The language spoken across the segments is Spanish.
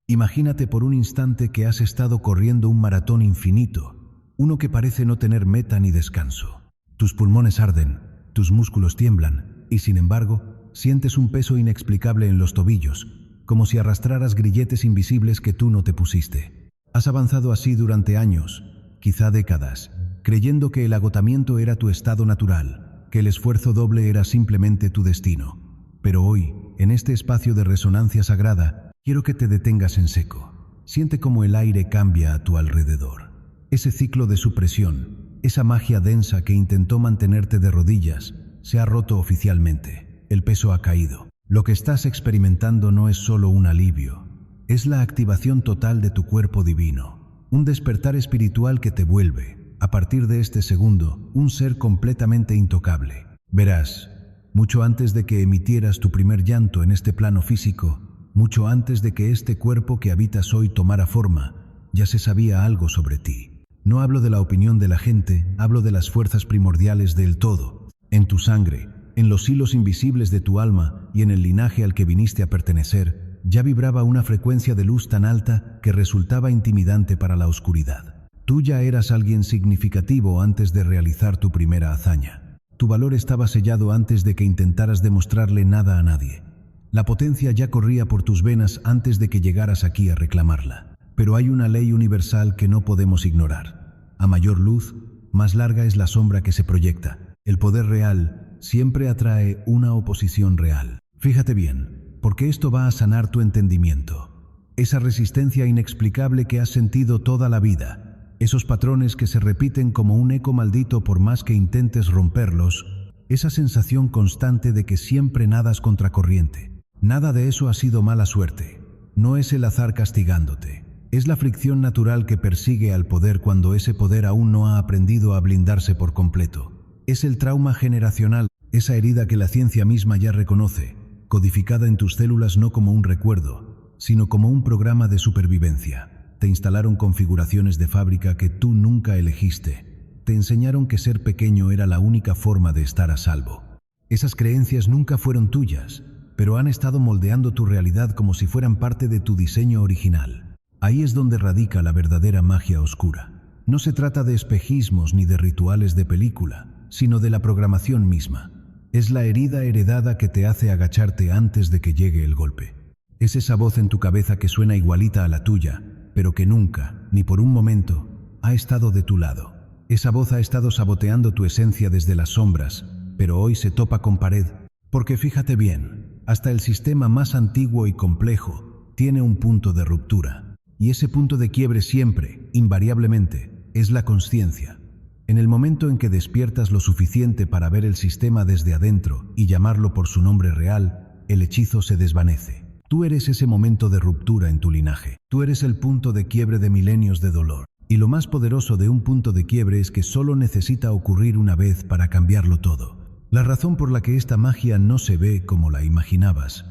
Imagínate por un instante que has estado corriendo un maratón infinito, uno que parece no tener meta ni descanso. Tus pulmones arden, tus músculos tiemblan, y sin embargo, sientes un peso inexplicable en los tobillos, como si arrastraras grilletes invisibles que tú no te pusiste. Has avanzado así durante años, quizá décadas, creyendo que el agotamiento era tu estado natural, que el esfuerzo doble era simplemente tu destino. Pero hoy, en este espacio de resonancia sagrada, quiero que te detengas en seco. Siente cómo el aire cambia a tu alrededor. Ese ciclo de supresión, esa magia densa que intentó mantenerte de rodillas, se ha roto oficialmente. El peso ha caído. Lo que estás experimentando no es solo un alivio, es la activación total de tu cuerpo divino, un despertar espiritual que te vuelve, a partir de este segundo, un ser completamente intocable. Verás, mucho antes de que emitieras tu primer llanto en este plano físico, mucho antes de que este cuerpo que habitas hoy tomara forma, ya se sabía algo sobre ti. No hablo de la opinión de la gente, hablo de las fuerzas primordiales del todo, en tu sangre, en los hilos invisibles de tu alma y en el linaje al que viniste a pertenecer, ya vibraba una frecuencia de luz tan alta que resultaba intimidante para la oscuridad. Tú ya eras alguien significativo antes de realizar tu primera hazaña. Tu valor estaba sellado antes de que intentaras demostrarle nada a nadie. La potencia ya corría por tus venas antes de que llegaras aquí a reclamarla. Pero hay una ley universal que no podemos ignorar. A mayor luz, más larga es la sombra que se proyecta. El poder real siempre atrae una oposición real. Fíjate bien, porque esto va a sanar tu entendimiento. Esa resistencia inexplicable que has sentido toda la vida, esos patrones que se repiten como un eco maldito por más que intentes romperlos, esa sensación constante de que siempre nadas contracorriente. Nada de eso ha sido mala suerte. No es el azar castigándote. Es la fricción natural que persigue al poder cuando ese poder aún no ha aprendido a blindarse por completo. Es el trauma generacional, esa herida que la ciencia misma ya reconoce, codificada en tus células no como un recuerdo, sino como un programa de supervivencia. Te instalaron configuraciones de fábrica que tú nunca elegiste. Te enseñaron que ser pequeño era la única forma de estar a salvo. Esas creencias nunca fueron tuyas, pero han estado moldeando tu realidad como si fueran parte de tu diseño original. Ahí es donde radica la verdadera magia oscura. No se trata de espejismos ni de rituales de película, sino de la programación misma. Es la herida heredada que te hace agacharte antes de que llegue el golpe. Es esa voz en tu cabeza que suena igualita a la tuya, pero que nunca, ni por un momento, ha estado de tu lado. Esa voz ha estado saboteando tu esencia desde las sombras, pero hoy se topa con pared, porque fíjate bien, hasta el sistema más antiguo y complejo tiene un punto de ruptura. Y ese punto de quiebre siempre, invariablemente, es la consciencia. En el momento en que despiertas lo suficiente para ver el sistema desde adentro y llamarlo por su nombre real, el hechizo se desvanece. Tú eres ese momento de ruptura en tu linaje. Tú eres el punto de quiebre de milenios de dolor. Y lo más poderoso de un punto de quiebre es que solo necesita ocurrir una vez para cambiarlo todo. La razón por la que esta magia no se ve como la imaginabas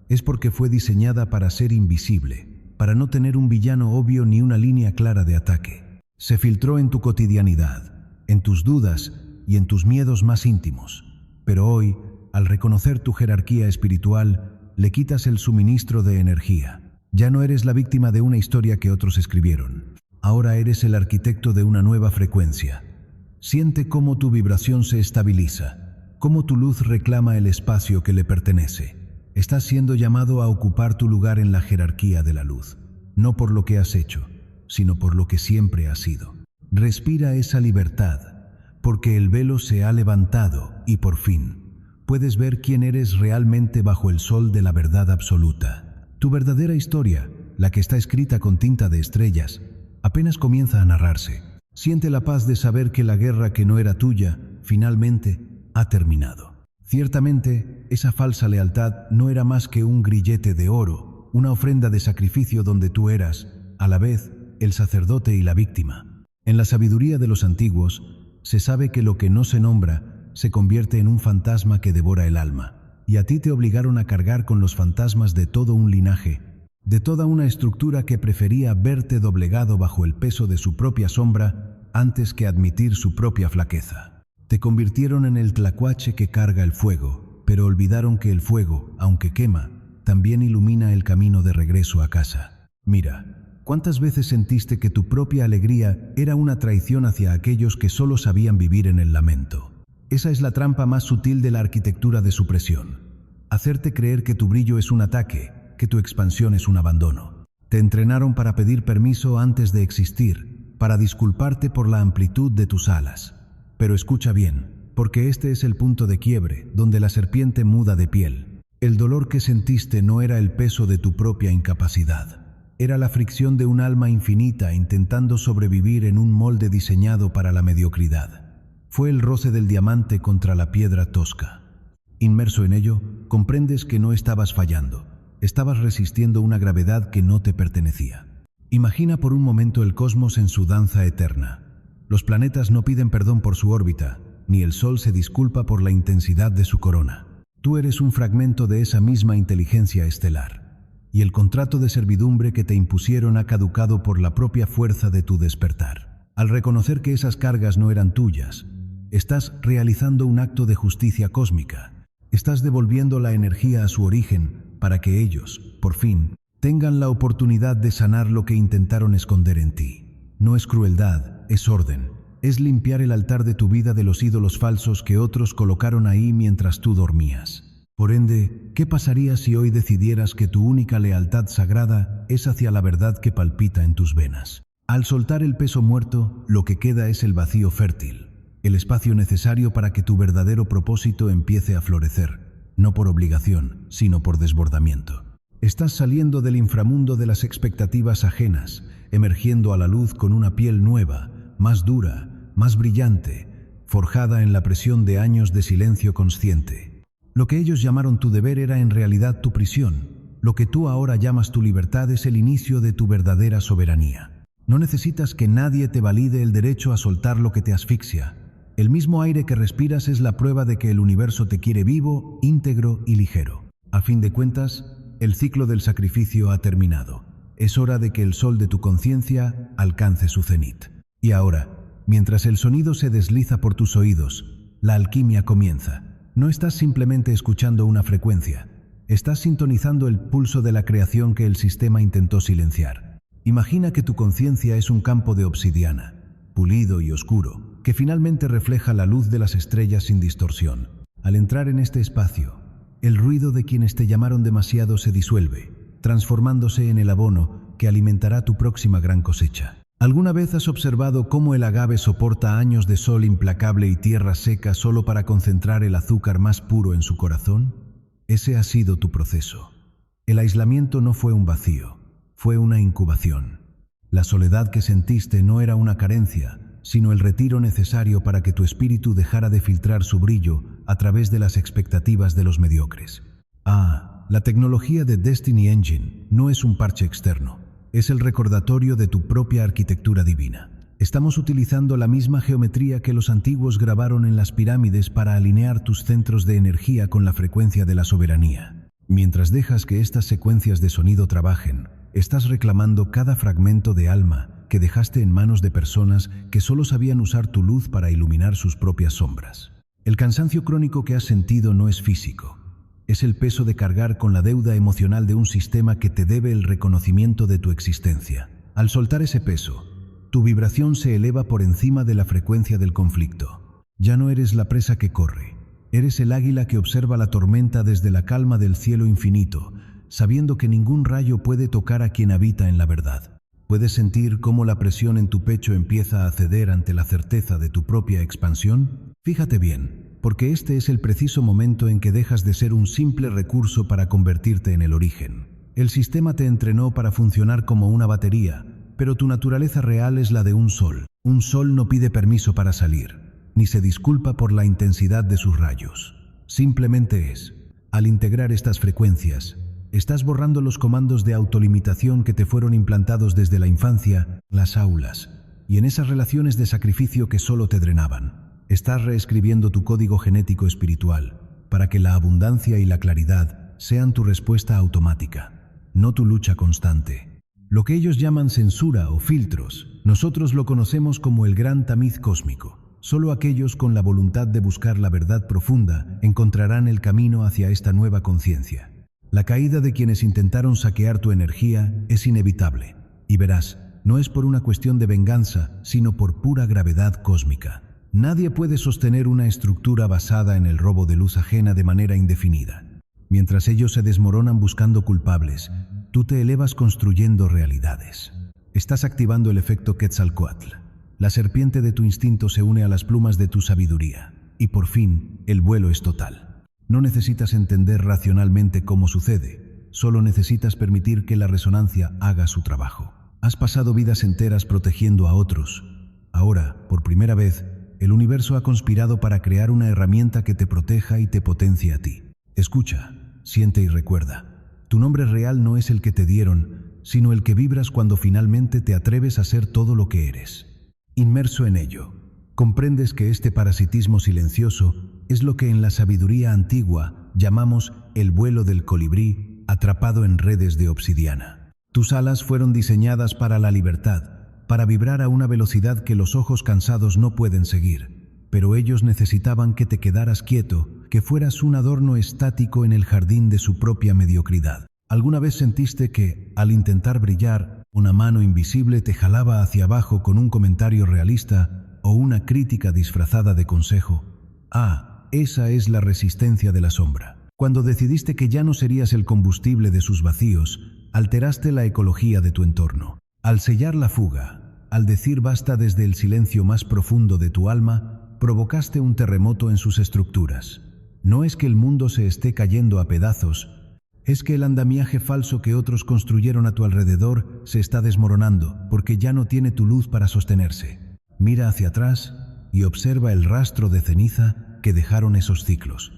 es porque fue diseñada para ser invisible, para no tener un villano obvio ni una línea clara de ataque. Se filtró en tu cotidianidad, en tus dudas y en tus miedos más íntimos. Pero hoy, al reconocer tu jerarquía espiritual, le quitas el suministro de energía. Ya no eres la víctima de una historia que otros escribieron. Ahora eres el arquitecto de una nueva frecuencia. Siente cómo tu vibración se estabiliza, cómo tu luz reclama el espacio que le pertenece. Estás siendo llamado a ocupar tu lugar en la jerarquía de la luz, no por lo que has hecho, sino por lo que siempre has sido. Respira esa libertad, porque el velo se ha levantado y por fin puedes ver quién eres realmente bajo el sol de la verdad absoluta. Tu verdadera historia, la que está escrita con tinta de estrellas, apenas comienza a narrarse. Siente la paz de saber que la guerra que no era tuya, finalmente, ha terminado. Ciertamente, esa falsa lealtad no era más que un grillete de oro, una ofrenda de sacrificio donde tú eras, a la vez, el sacerdote y la víctima. En la sabiduría de los antiguos, se sabe que lo que no se nombra se convierte en un fantasma que devora el alma, y a ti te obligaron a cargar con los fantasmas de todo un linaje, de toda una estructura que prefería verte doblegado bajo el peso de su propia sombra antes que admitir su propia flaqueza. Te convirtieron en el tlacuache que carga el fuego, pero olvidaron que el fuego, aunque quema, también ilumina el camino de regreso a casa. Mira, ¿cuántas veces sentiste que tu propia alegría era una traición hacia aquellos que solo sabían vivir en el lamento? Esa es la trampa más sutil de la arquitectura de supresión. Hacerte creer que tu brillo es un ataque, que tu expansión es un abandono. Te entrenaron para pedir permiso antes de existir, para disculparte por la amplitud de tus alas. Pero escucha bien, porque este es el punto de quiebre, donde la serpiente muda de piel. El dolor que sentiste no era el peso de tu propia incapacidad. Era la fricción de un alma infinita intentando sobrevivir en un molde diseñado para la mediocridad. Fue el roce del diamante contra la piedra tosca. Inmerso en ello, comprendes que no estabas fallando. Estabas resistiendo una gravedad que no te pertenecía. Imagina por un momento el cosmos en su danza eterna. Los planetas no piden perdón por su órbita, ni el Sol se disculpa por la intensidad de su corona. Tú eres un fragmento de esa misma inteligencia estelar. Y el contrato de servidumbre que te impusieron ha caducado por la propia fuerza de tu despertar. Al reconocer que esas cargas no eran tuyas, estás realizando un acto de justicia cósmica. Estás devolviendo la energía a su origen para que ellos, por fin, tengan la oportunidad de sanar lo que intentaron esconder en ti. No es crueldad, es orden. Es limpiar el altar de tu vida de los ídolos falsos que otros colocaron ahí mientras tú dormías. Por ende, ¿qué pasaría si hoy decidieras que tu única lealtad sagrada es hacia la verdad que palpita en tus venas? Al soltar el peso muerto, lo que queda es el vacío fértil, el espacio necesario para que tu verdadero propósito empiece a florecer, no por obligación, sino por desbordamiento. Estás saliendo del inframundo de las expectativas ajenas, emergiendo a la luz con una piel nueva, más dura, más brillante, forjada en la presión de años de silencio consciente. Lo que ellos llamaron tu deber era en realidad tu prisión. Lo que tú ahora llamas tu libertad es el inicio de tu verdadera soberanía. No necesitas que nadie te valide el derecho a soltar lo que te asfixia. El mismo aire que respiras es la prueba de que el universo te quiere vivo, íntegro y ligero. A fin de cuentas, el ciclo del sacrificio ha terminado. Es hora de que el sol de tu conciencia alcance su cenit. Y ahora, mientras el sonido se desliza por tus oídos, la alquimia comienza. No estás simplemente escuchando una frecuencia, estás sintonizando el pulso de la creación que el sistema intentó silenciar. Imagina que tu conciencia es un campo de obsidiana, pulido y oscuro, que finalmente refleja la luz de las estrellas sin distorsión. Al entrar en este espacio, el ruido de quienes te llamaron demasiado se disuelve, transformándose en el abono que alimentará tu próxima gran cosecha. ¿Alguna vez has observado cómo el agave soporta años de sol implacable y tierra seca solo para concentrar el azúcar más puro en su corazón? Ese ha sido tu proceso. El aislamiento no fue un vacío, fue una incubación. La soledad que sentiste no era una carencia, sino el retiro necesario para que tu espíritu dejara de filtrar su brillo a través de las expectativas de los mediocres. La tecnología de Destiny Engine no es un parche externo. Es el recordatorio de tu propia arquitectura divina. Estamos utilizando la misma geometría que los antiguos grabaron en las pirámides para alinear tus centros de energía con la frecuencia de la soberanía. Mientras dejas que estas secuencias de sonido trabajen, estás reclamando cada fragmento de alma que dejaste en manos de personas que solo sabían usar tu luz para iluminar sus propias sombras. El cansancio crónico que has sentido no es físico. Es el peso de cargar con la deuda emocional de un sistema que te debe el reconocimiento de tu existencia. Al soltar ese peso, tu vibración se eleva por encima de la frecuencia del conflicto. Ya no eres la presa que corre, eres el águila que observa la tormenta desde la calma del cielo infinito, sabiendo que ningún rayo puede tocar a quien habita en la verdad. ¿Puedes sentir cómo la presión en tu pecho empieza a ceder ante la certeza de tu propia expansión? Fíjate bien, porque este es el preciso momento en que dejas de ser un simple recurso para convertirte en el origen. El sistema te entrenó para funcionar como una batería, pero tu naturaleza real es la de un sol. Un sol no pide permiso para salir, ni se disculpa por la intensidad de sus rayos. Simplemente es. Al integrar estas frecuencias, estás borrando los comandos de autolimitación que te fueron implantados desde la infancia, las aulas, y en esas relaciones de sacrificio que solo te drenaban. Estás reescribiendo tu código genético espiritual para que la abundancia y la claridad sean tu respuesta automática, no tu lucha constante. Lo que ellos llaman censura o filtros, nosotros lo conocemos como el gran tamiz cósmico. Solo aquellos con la voluntad de buscar la verdad profunda encontrarán el camino hacia esta nueva conciencia. La caída de quienes intentaron saquear tu energía es inevitable. Y verás, no es por una cuestión de venganza, sino por pura gravedad cósmica. Nadie puede sostener una estructura basada en el robo de luz ajena de manera indefinida. Mientras ellos se desmoronan buscando culpables, tú te elevas construyendo realidades. Estás activando el efecto Quetzalcóatl. La serpiente de tu instinto se une a las plumas de tu sabiduría. Y por fin, el vuelo es total. No necesitas entender racionalmente cómo sucede, solo necesitas permitir que la resonancia haga su trabajo. Has pasado vidas enteras protegiendo a otros. Ahora, por primera vez, el universo ha conspirado para crear una herramienta que te proteja y te potencie a ti. Escucha, siente y recuerda. Tu nombre real no es el que te dieron, sino el que vibras cuando finalmente te atreves a ser todo lo que eres. Inmerso en ello, comprendes que este parasitismo silencioso es lo que en la sabiduría antigua llamamos el vuelo del colibrí atrapado en redes de obsidiana. Tus alas fueron diseñadas para la libertad, para vibrar a una velocidad que los ojos cansados no pueden seguir. Pero ellos necesitaban que te quedaras quieto, que fueras un adorno estático en el jardín de su propia mediocridad. ¿Alguna vez sentiste que, al intentar brillar, una mano invisible te jalaba hacia abajo con un comentario realista o una crítica disfrazada de consejo? Esa es la resistencia de la sombra. Cuando decidiste que ya no serías el combustible de sus vacíos, alteraste la ecología de tu entorno. Al sellar la fuga, al decir basta desde el silencio más profundo de tu alma, provocaste un terremoto en sus estructuras. No es que el mundo se esté cayendo a pedazos, es que el andamiaje falso que otros construyeron a tu alrededor se está desmoronando porque ya no tiene tu luz para sostenerse. Mira hacia atrás y observa el rastro de ceniza que dejaron esos ciclos.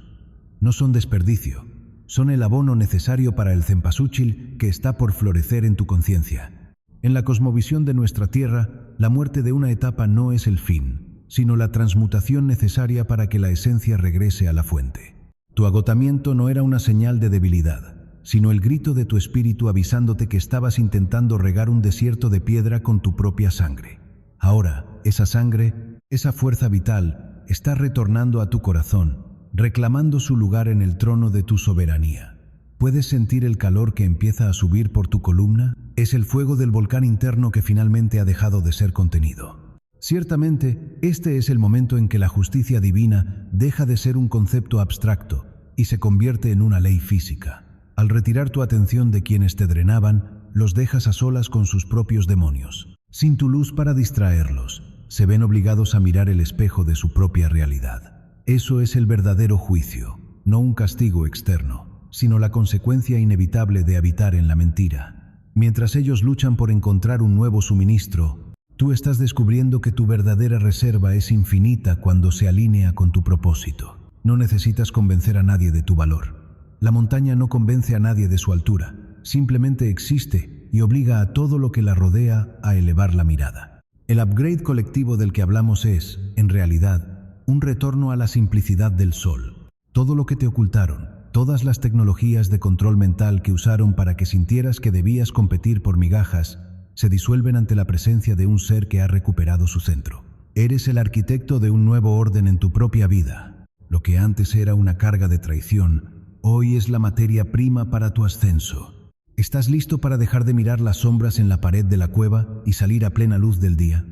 No son desperdicio, son el abono necesario para el cempasúchil que está por florecer en tu conciencia. En la cosmovisión de nuestra tierra, la muerte de una etapa no es el fin, sino la transmutación necesaria para que la esencia regrese a la fuente. Tu agotamiento no era una señal de debilidad, sino el grito de tu espíritu avisándote que estabas intentando regar un desierto de piedra con tu propia sangre. Ahora, esa sangre, esa fuerza vital, está retornando a tu corazón, reclamando su lugar en el trono de tu soberanía. ¿Puedes sentir el calor que empieza a subir por tu columna? Es el fuego del volcán interno que finalmente ha dejado de ser contenido. Ciertamente, este es el momento en que la justicia divina deja de ser un concepto abstracto y se convierte en una ley física. Al retirar tu atención de quienes te drenaban, los dejas a solas con sus propios demonios. Sin tu luz para distraerlos, se ven obligados a mirar el espejo de su propia realidad. Eso es el verdadero juicio, no un castigo externo, sino la consecuencia inevitable de habitar en la mentira. Mientras ellos luchan por encontrar un nuevo suministro, tú estás descubriendo que tu verdadera reserva es infinita cuando se alinea con tu propósito. No necesitas convencer a nadie de tu valor. La montaña no convence a nadie de su altura, simplemente existe y obliga a todo lo que la rodea a elevar la mirada. El upgrade colectivo del que hablamos es, en realidad, un retorno a la simplicidad del sol. Todo lo que te ocultaron, todas las tecnologías de control mental que usaron para que sintieras que debías competir por migajas, se disuelven ante la presencia de un ser que ha recuperado su centro. Eres el arquitecto de un nuevo orden en tu propia vida. Lo que antes era una carga de traición, hoy es la materia prima para tu ascenso. ¿Estás listo para dejar de mirar las sombras en la pared de la cueva y salir a plena luz del día?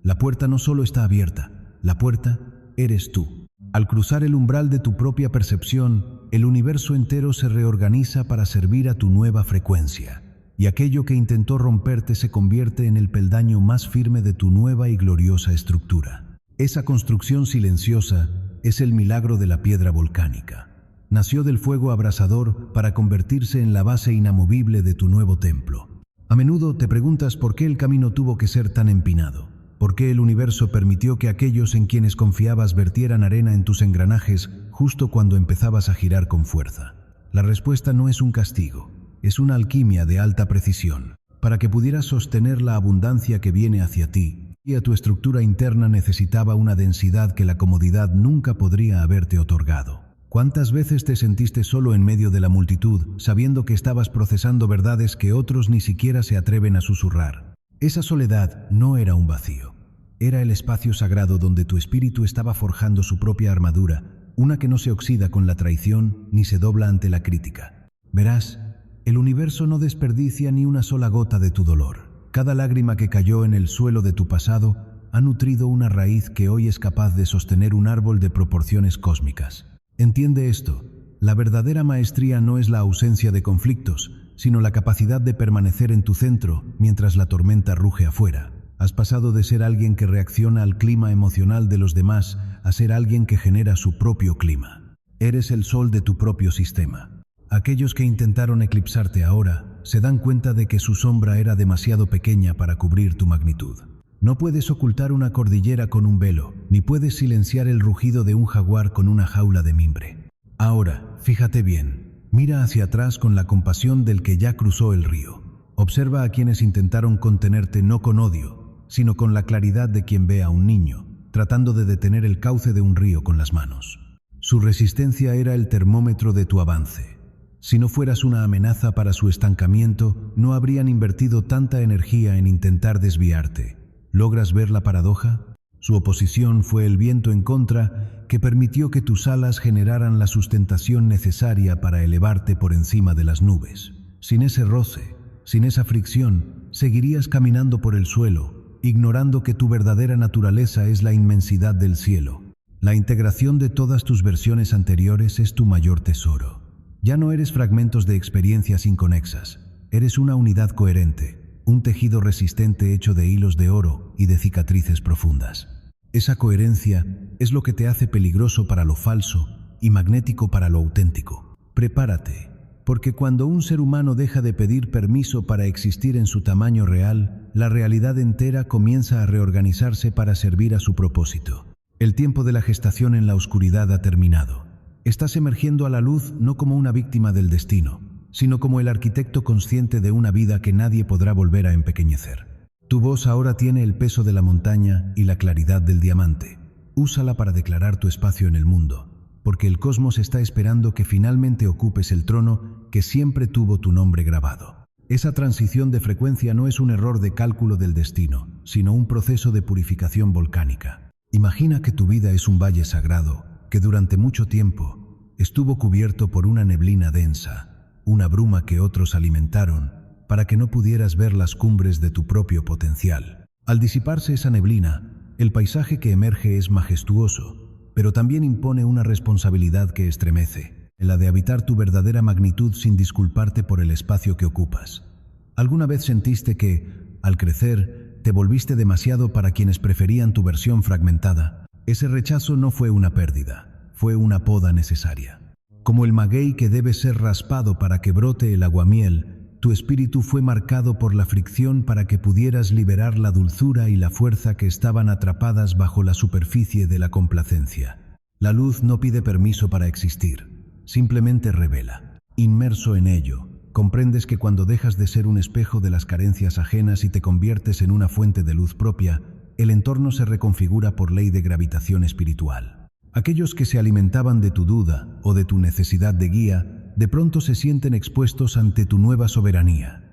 La puerta no solo está abierta, la puerta eres tú. Al cruzar el umbral de tu propia percepción, el universo entero se reorganiza para servir a tu nueva frecuencia, y aquello que intentó romperte se convierte en el peldaño más firme de tu nueva y gloriosa estructura. Esa construcción silenciosa es el milagro de la piedra volcánica. Nació del fuego abrasador para convertirse en la base inamovible de tu nuevo templo. A menudo te preguntas por qué el camino tuvo que ser tan empinado. ¿Por qué el universo permitió que aquellos en quienes confiabas vertieran arena en tus engranajes justo cuando empezabas a girar con fuerza? La respuesta no es un castigo, es una alquimia de alta precisión. Para que pudieras sostener la abundancia que viene hacia ti, y a tu estructura interna necesitaba una densidad que la comodidad nunca podría haberte otorgado. ¿Cuántas veces te sentiste solo en medio de la multitud, sabiendo que estabas procesando verdades que otros ni siquiera se atreven a susurrar? Esa soledad no era un vacío. Era el espacio sagrado donde tu espíritu estaba forjando su propia armadura, una que no se oxida con la traición ni se dobla ante la crítica. Verás, el universo no desperdicia ni una sola gota de tu dolor. Cada lágrima que cayó en el suelo de tu pasado ha nutrido una raíz que hoy es capaz de sostener un árbol de proporciones cósmicas. Entiende esto, la verdadera maestría no es la ausencia de conflictos, sino la capacidad de permanecer en tu centro mientras la tormenta ruge afuera. Has pasado de ser alguien que reacciona al clima emocional de los demás a ser alguien que genera su propio clima. Eres el sol de tu propio sistema. Aquellos que intentaron eclipsarte ahora se dan cuenta de que su sombra era demasiado pequeña para cubrir tu magnitud. No puedes ocultar una cordillera con un velo, ni puedes silenciar el rugido de un jaguar con una jaula de mimbre. Ahora, fíjate bien, mira hacia atrás con la compasión del que ya cruzó el río. Observa a quienes intentaron contenerte no con odio, sino con la claridad de quien ve a un niño, tratando de detener el cauce de un río con las manos. Su resistencia era el termómetro de tu avance. Si no fueras una amenaza para su estancamiento, no habrían invertido tanta energía en intentar desviarte. ¿Logras ver la paradoja? Su oposición fue el viento en contra que permitió que tus alas generaran la sustentación necesaria para elevarte por encima de las nubes. Sin ese roce, sin esa fricción, seguirías caminando por el suelo, ignorando que tu verdadera naturaleza es la inmensidad del cielo. La integración de todas tus versiones anteriores es tu mayor tesoro. Ya no eres fragmentos de experiencias inconexas, eres una unidad coherente. Un tejido resistente hecho de hilos de oro y de cicatrices profundas. Esa coherencia es lo que te hace peligroso para lo falso y magnético para lo auténtico. Prepárate, porque cuando un ser humano deja de pedir permiso para existir en su tamaño real, la realidad entera comienza a reorganizarse para servir a su propósito. El tiempo de la gestación en la oscuridad ha terminado. Estás emergiendo a la luz no como una víctima del destino, sino como el arquitecto consciente de una vida que nadie podrá volver a empequeñecer. Tu voz ahora tiene el peso de la montaña y la claridad del diamante. Úsala para declarar tu espacio en el mundo, porque el cosmos está esperando que finalmente ocupes el trono que siempre tuvo tu nombre grabado. Esa transición de frecuencia no es un error de cálculo del destino, sino un proceso de purificación volcánica. Imagina que tu vida es un valle sagrado que durante mucho tiempo estuvo cubierto por una neblina densa, una bruma que otros alimentaron para que no pudieras ver las cumbres de tu propio potencial. Al disiparse esa neblina, el paisaje que emerge es majestuoso, pero también impone una responsabilidad que estremece, la de habitar tu verdadera magnitud sin disculparte por el espacio que ocupas. ¿Alguna vez sentiste que, al crecer, te volviste demasiado para quienes preferían tu versión fragmentada? Ese rechazo no fue una pérdida, fue una poda necesaria. Como el maguey que debe ser raspado para que brote el aguamiel, tu espíritu fue marcado por la fricción para que pudieras liberar la dulzura y la fuerza que estaban atrapadas bajo la superficie de la complacencia. La luz no pide permiso para existir, simplemente revela. Inmerso en ello, comprendes que cuando dejas de ser un espejo de las carencias ajenas y te conviertes en una fuente de luz propia, el entorno se reconfigura por ley de gravitación espiritual. Aquellos que se alimentaban de tu duda o de tu necesidad de guía, de pronto se sienten expuestos ante tu nueva soberanía.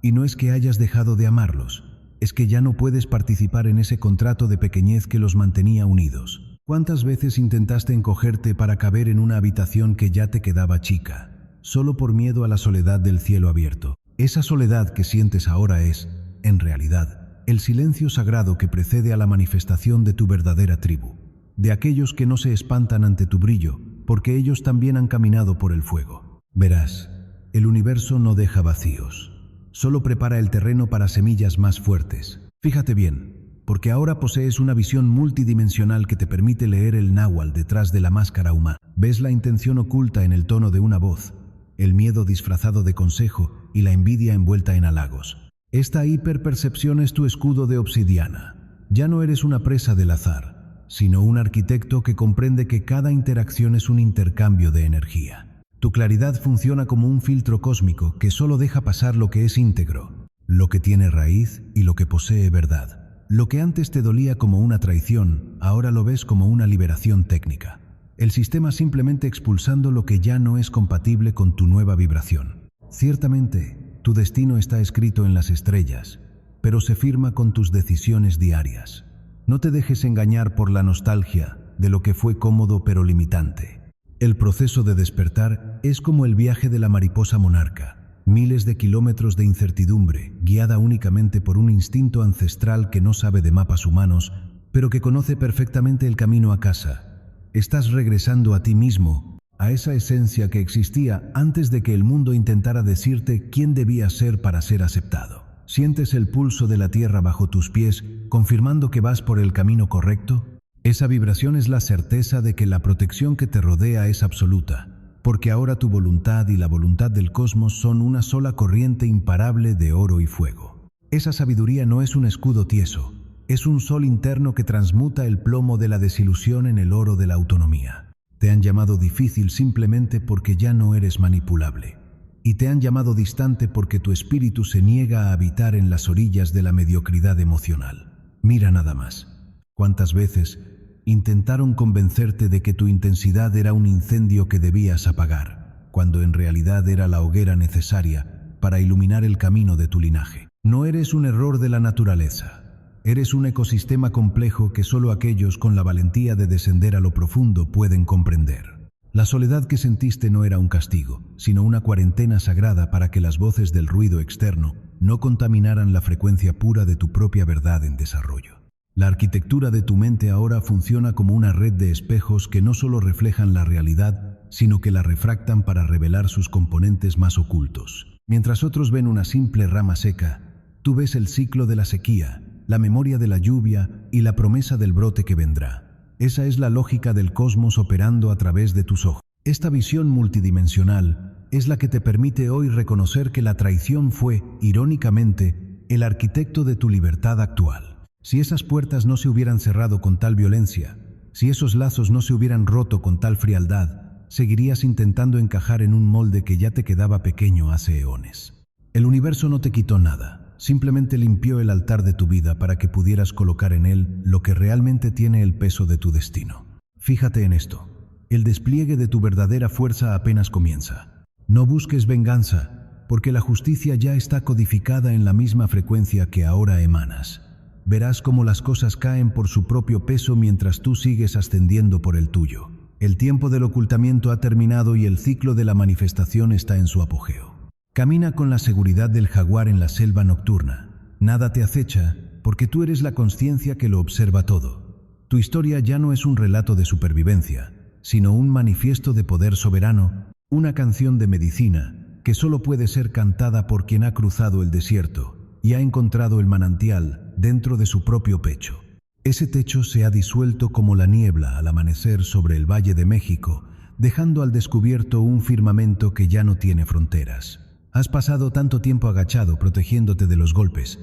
Y no es que hayas dejado de amarlos, es que ya no puedes participar en ese contrato de pequeñez que los mantenía unidos. ¿Cuántas veces intentaste encogerte para caber en una habitación que ya te quedaba chica, solo por miedo a la soledad del cielo abierto? Esa soledad que sientes ahora es, en realidad, el silencio sagrado que precede a la manifestación de tu verdadera tribu. De aquellos que no se espantan ante tu brillo, porque ellos también han caminado por el fuego. Verás, el universo no deja vacíos, solo prepara el terreno para semillas más fuertes. Fíjate bien, porque ahora posees una visión multidimensional que te permite leer el náhuatl detrás de la máscara humana. Ves la intención oculta en el tono de una voz, el miedo disfrazado de consejo y la envidia envuelta en halagos. Esta hiperpercepción es tu escudo de obsidiana. Ya no eres una presa del azar, sino un arquitecto que comprende que cada interacción es un intercambio de energía. Tu claridad funciona como un filtro cósmico que solo deja pasar lo que es íntegro, lo que tiene raíz y lo que posee verdad. Lo que antes te dolía como una traición, ahora lo ves como una liberación técnica. El sistema simplemente expulsando lo que ya no es compatible con tu nueva vibración. Ciertamente, tu destino está escrito en las estrellas, pero se firma con tus decisiones diarias. No te dejes engañar por la nostalgia de lo que fue cómodo pero limitante. El proceso de despertar es como el viaje de la mariposa monarca, miles de kilómetros de incertidumbre, guiada únicamente por un instinto ancestral que no sabe de mapas humanos, pero que conoce perfectamente el camino a casa. Estás regresando a ti mismo, a esa esencia que existía antes de que el mundo intentara decirte quién debías ser para ser aceptado. ¿Sientes el pulso de la tierra bajo tus pies, confirmando que vas por el camino correcto? Esa vibración es la certeza de que la protección que te rodea es absoluta, porque ahora tu voluntad y la voluntad del cosmos son una sola corriente imparable de oro y fuego. Esa sabiduría no es un escudo tieso, es un sol interno que transmuta el plomo de la desilusión en el oro de la autonomía. Te han llamado difícil simplemente porque ya no eres manipulable. Y te han llamado distante porque tu espíritu se niega a habitar en las orillas de la mediocridad emocional. Mira nada más. ¿Cuántas veces intentaron convencerte de que tu intensidad era un incendio que debías apagar, cuando en realidad era la hoguera necesaria para iluminar el camino de tu linaje? No eres un error de la naturaleza. Eres un ecosistema complejo que solo aquellos con la valentía de descender a lo profundo pueden comprender. La soledad que sentiste no era un castigo, sino una cuarentena sagrada para que las voces del ruido externo no contaminaran la frecuencia pura de tu propia verdad en desarrollo. La arquitectura de tu mente ahora funciona como una red de espejos que no solo reflejan la realidad, sino que la refractan para revelar sus componentes más ocultos. Mientras otros ven una simple rama seca, tú ves el ciclo de la sequía, la memoria de la lluvia y la promesa del brote que vendrá. Esa es la lógica del cosmos operando a través de tus ojos. Esta visión multidimensional es la que te permite hoy reconocer que la traición fue, irónicamente, el arquitecto de tu libertad actual. Si esas puertas no se hubieran cerrado con tal violencia, si esos lazos no se hubieran roto con tal frialdad, seguirías intentando encajar en un molde que ya te quedaba pequeño hace eones. El universo no te quitó nada. Simplemente limpió el altar de tu vida para que pudieras colocar en él lo que realmente tiene el peso de tu destino. Fíjate en esto. El despliegue de tu verdadera fuerza apenas comienza. No busques venganza, porque la justicia ya está codificada en la misma frecuencia que ahora emanas. Verás cómo las cosas caen por su propio peso mientras tú sigues ascendiendo por el tuyo. El tiempo del ocultamiento ha terminado y el ciclo de la manifestación está en su apogeo. Camina con la seguridad del jaguar en la selva nocturna. Nada te acecha, porque tú eres la consciencia que lo observa todo. Tu historia ya no es un relato de supervivencia, sino un manifiesto de poder soberano, una canción de medicina que solo puede ser cantada por quien ha cruzado el desierto y ha encontrado el manantial dentro de su propio pecho. Ese techo se ha disuelto como la niebla al amanecer sobre el Valle de México, dejando al descubierto un firmamento que ya no tiene fronteras. Has pasado tanto tiempo agachado protegiéndote de los golpes,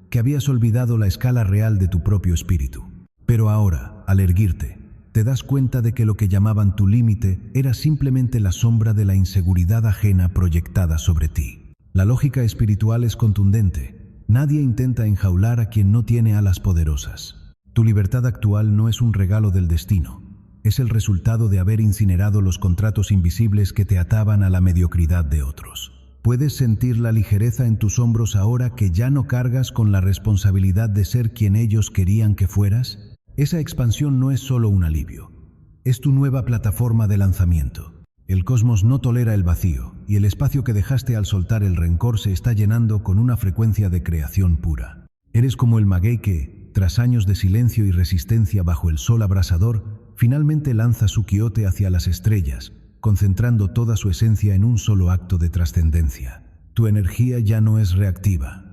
que habías olvidado la escala real de tu propio espíritu. Pero ahora, al erguirte, te das cuenta de que lo que llamaban tu límite era simplemente la sombra de la inseguridad ajena proyectada sobre ti. La lógica espiritual es contundente. Nadie intenta enjaular a quien no tiene alas poderosas. Tu libertad actual no es un regalo del destino. Es el resultado de haber incinerado los contratos invisibles que te ataban a la mediocridad de otros. ¿Puedes sentir la ligereza en tus hombros ahora que ya no cargas con la responsabilidad de ser quien ellos querían que fueras? Esa expansión no es solo un alivio, es tu nueva plataforma de lanzamiento. El cosmos no tolera el vacío, y el espacio que dejaste al soltar el rencor se está llenando con una frecuencia de creación pura. Eres como el maguey que, tras años de silencio y resistencia bajo el sol abrasador, finalmente lanza su quiote hacia las estrellas, concentrando toda su esencia en un solo acto de trascendencia. Tu energía ya no es reactiva,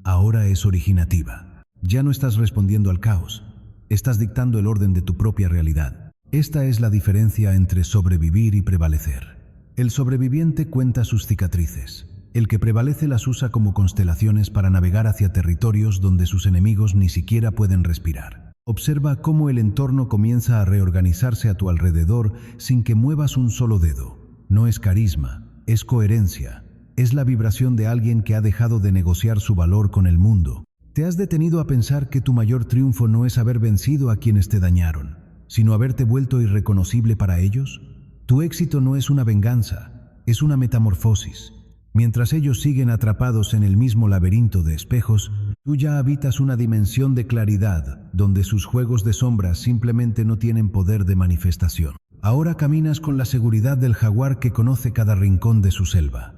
ahora es originativa. Ya no estás respondiendo al caos, estás dictando el orden de tu propia realidad. Esta es la diferencia entre sobrevivir y prevalecer. El sobreviviente cuenta sus cicatrices. El que prevalece las usa como constelaciones para navegar hacia territorios donde sus enemigos ni siquiera pueden respirar. Observa cómo el entorno comienza a reorganizarse a tu alrededor sin que muevas un solo dedo. No es carisma, es coherencia. Es la vibración de alguien que ha dejado de negociar su valor con el mundo. ¿Te has detenido a pensar que tu mayor triunfo no es haber vencido a quienes te dañaron, sino haberte vuelto irreconocible para ellos? Tu éxito no es una venganza, es una metamorfosis. Mientras ellos siguen atrapados en el mismo laberinto de espejos, tú ya habitas una dimensión de claridad, donde sus juegos de sombras simplemente no tienen poder de manifestación. Ahora caminas con la seguridad del jaguar que conoce cada rincón de su selva.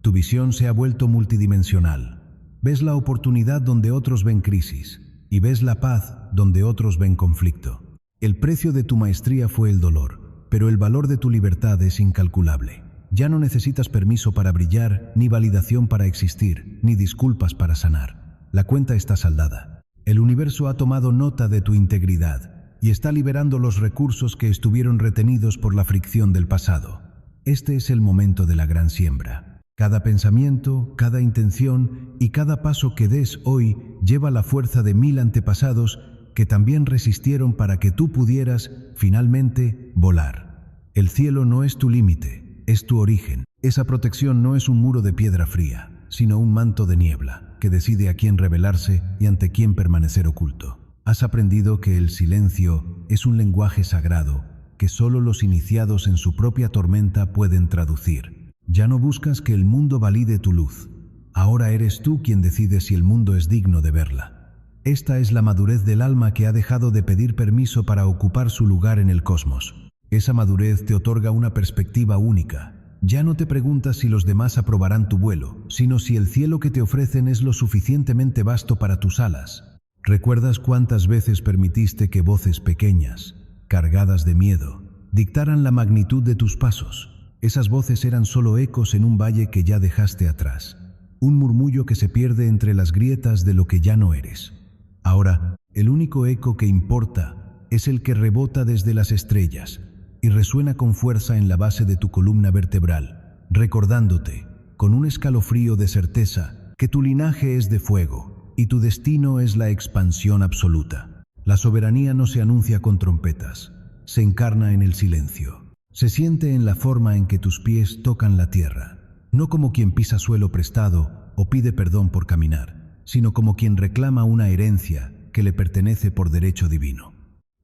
Tu visión se ha vuelto multidimensional. Ves la oportunidad donde otros ven crisis, y ves la paz donde otros ven conflicto. El precio de tu maestría fue el dolor, pero el valor de tu libertad es incalculable. Ya no necesitas permiso para brillar, ni validación para existir, ni disculpas para sanar. La cuenta está saldada. El universo ha tomado nota de tu integridad y está liberando los recursos que estuvieron retenidos por la fricción del pasado. Este es el momento de la gran siembra. Cada pensamiento, cada intención y cada paso que des hoy lleva la fuerza de 1000 antepasados que también resistieron para que tú pudieras, finalmente, volar. El cielo no es tu límite. Es tu origen. Esa protección no es un muro de piedra fría, sino un manto de niebla que decide a quién revelarse y ante quién permanecer oculto. Has aprendido que el silencio es un lenguaje sagrado que solo los iniciados en su propia tormenta pueden traducir. Ya no buscas que el mundo valide tu luz. Ahora eres tú quien decide si el mundo es digno de verla. Esta es la madurez del alma que ha dejado de pedir permiso para ocupar su lugar en el cosmos. Esa madurez te otorga una perspectiva única. Ya no te preguntas si los demás aprobarán tu vuelo, sino si el cielo que te ofrecen es lo suficientemente vasto para tus alas. ¿Recuerdas cuántas veces permitiste que voces pequeñas, cargadas de miedo, dictaran la magnitud de tus pasos? Esas voces eran solo ecos en un valle que ya dejaste atrás, un murmullo que se pierde entre las grietas de lo que ya no eres. Ahora, el único eco que importa es el que rebota desde las estrellas y resuena con fuerza en la base de tu columna vertebral, recordándote, con un escalofrío de certeza, que tu linaje es de fuego y tu destino es la expansión absoluta. La soberanía no se anuncia con trompetas, se encarna en el silencio. Se siente en la forma en que tus pies tocan la tierra, no como quien pisa suelo prestado o pide perdón por caminar, sino como quien reclama una herencia que le pertenece por derecho divino.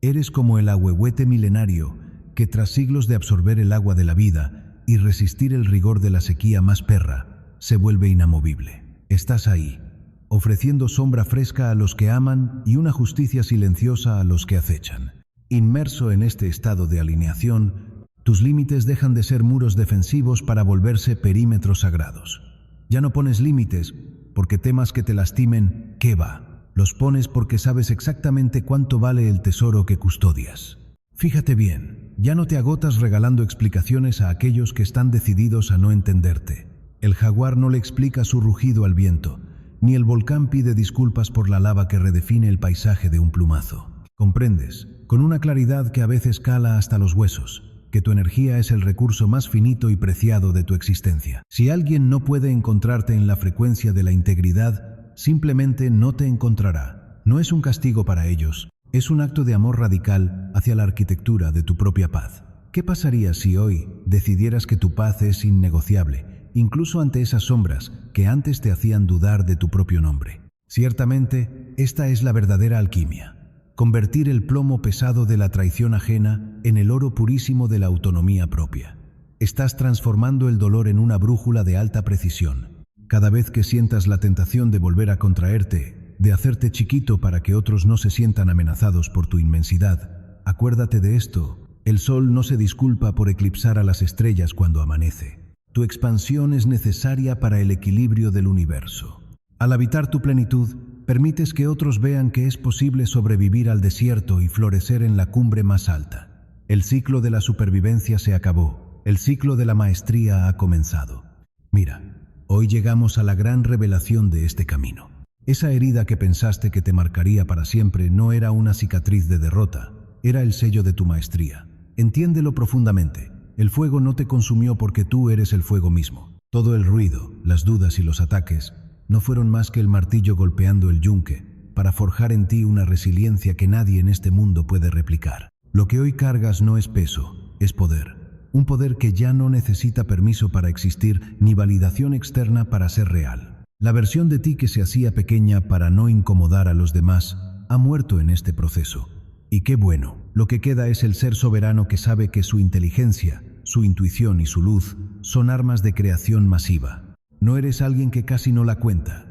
Eres como el ahuehuete milenario que tras siglos de absorber el agua de la vida y resistir el rigor de la sequía más perra, se vuelve inamovible. Estás ahí, ofreciendo sombra fresca a los que aman y una justicia silenciosa a los que acechan. Inmerso en este estado de alineación, tus límites dejan de ser muros defensivos para volverse perímetros sagrados. Ya no pones límites porque temas que te lastimen, ¿qué va? Los pones porque sabes exactamente cuánto vale el tesoro que custodias. Fíjate bien, ya no te agotas regalando explicaciones a aquellos que están decididos a no entenderte. El jaguar no le explica su rugido al viento, ni el volcán pide disculpas por la lava que redefine el paisaje de un plumazo. Comprendes, con una claridad que a veces cala hasta los huesos, que tu energía es el recurso más finito y preciado de tu existencia. Si alguien no puede encontrarte en la frecuencia de la integridad, simplemente no te encontrará. No es un castigo para ellos. Es un acto de amor radical hacia la arquitectura de tu propia paz. ¿Qué pasaría si hoy decidieras que tu paz es innegociable, incluso ante esas sombras que antes te hacían dudar de tu propio nombre? Ciertamente, esta es la verdadera alquimia. Convertir el plomo pesado de la traición ajena en el oro purísimo de la autonomía propia. Estás transformando el dolor en una brújula de alta precisión. Cada vez que sientas la tentación de volver a contraerte, de hacerte chiquito para que otros no se sientan amenazados por tu inmensidad, acuérdate de esto: el sol no se disculpa por eclipsar a las estrellas cuando amanece. Tu expansión es necesaria para el equilibrio del universo. Al habitar tu plenitud, permites que otros vean que es posible sobrevivir al desierto y florecer en la cumbre más alta. El ciclo de la supervivencia se acabó, el ciclo de la maestría ha comenzado. Mira, hoy llegamos a la gran revelación de este camino. Esa herida que pensaste que te marcaría para siempre no era una cicatriz de derrota, era el sello de tu maestría. Entiéndelo profundamente. El fuego no te consumió porque tú eres el fuego mismo. Todo el ruido, las dudas y los ataques no fueron más que el martillo golpeando el yunque para forjar en ti una resiliencia que nadie en este mundo puede replicar. Lo que hoy cargas no es peso, es poder. Un poder que ya no necesita permiso para existir ni validación externa para ser real. La versión de ti que se hacía pequeña para no incomodar a los demás ha muerto en este proceso. Y qué bueno, lo que queda es el ser soberano que sabe que su inteligencia, su intuición y su luz son armas de creación masiva. No eres alguien que casi no la cuenta.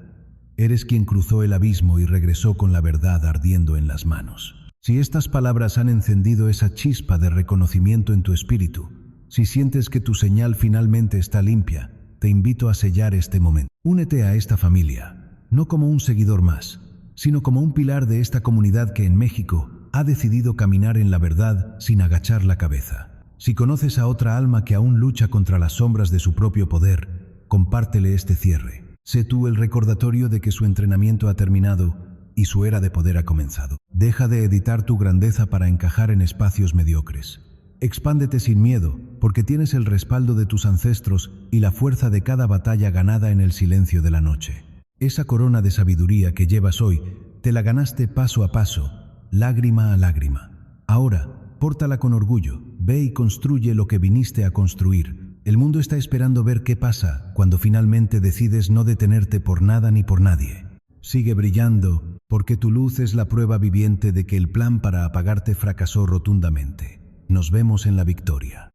Eres quien cruzó el abismo y regresó con la verdad ardiendo en las manos. Si estas palabras han encendido esa chispa de reconocimiento en tu espíritu, si sientes que tu señal finalmente está limpia, te invito a sellar este momento. Únete a esta familia, no como un seguidor más, sino como un pilar de esta comunidad que en México ha decidido caminar en la verdad sin agachar la cabeza. Si conoces a otra alma que aún lucha contra las sombras de su propio poder, compártele este cierre. Sé tú el recordatorio de que su entrenamiento ha terminado y su era de poder ha comenzado. Deja de editar tu grandeza para encajar en espacios mediocres. Expándete sin miedo, porque tienes el respaldo de tus ancestros y la fuerza de cada batalla ganada en el silencio de la noche. Esa corona de sabiduría que llevas hoy, te la ganaste paso a paso, lágrima a lágrima. Ahora, pórtala con orgullo, ve y construye lo que viniste a construir. El mundo está esperando ver qué pasa cuando finalmente decides no detenerte por nada ni por nadie. Sigue brillando, porque tu luz es la prueba viviente de que el plan para apagarte fracasó rotundamente. Nos vemos en la victoria.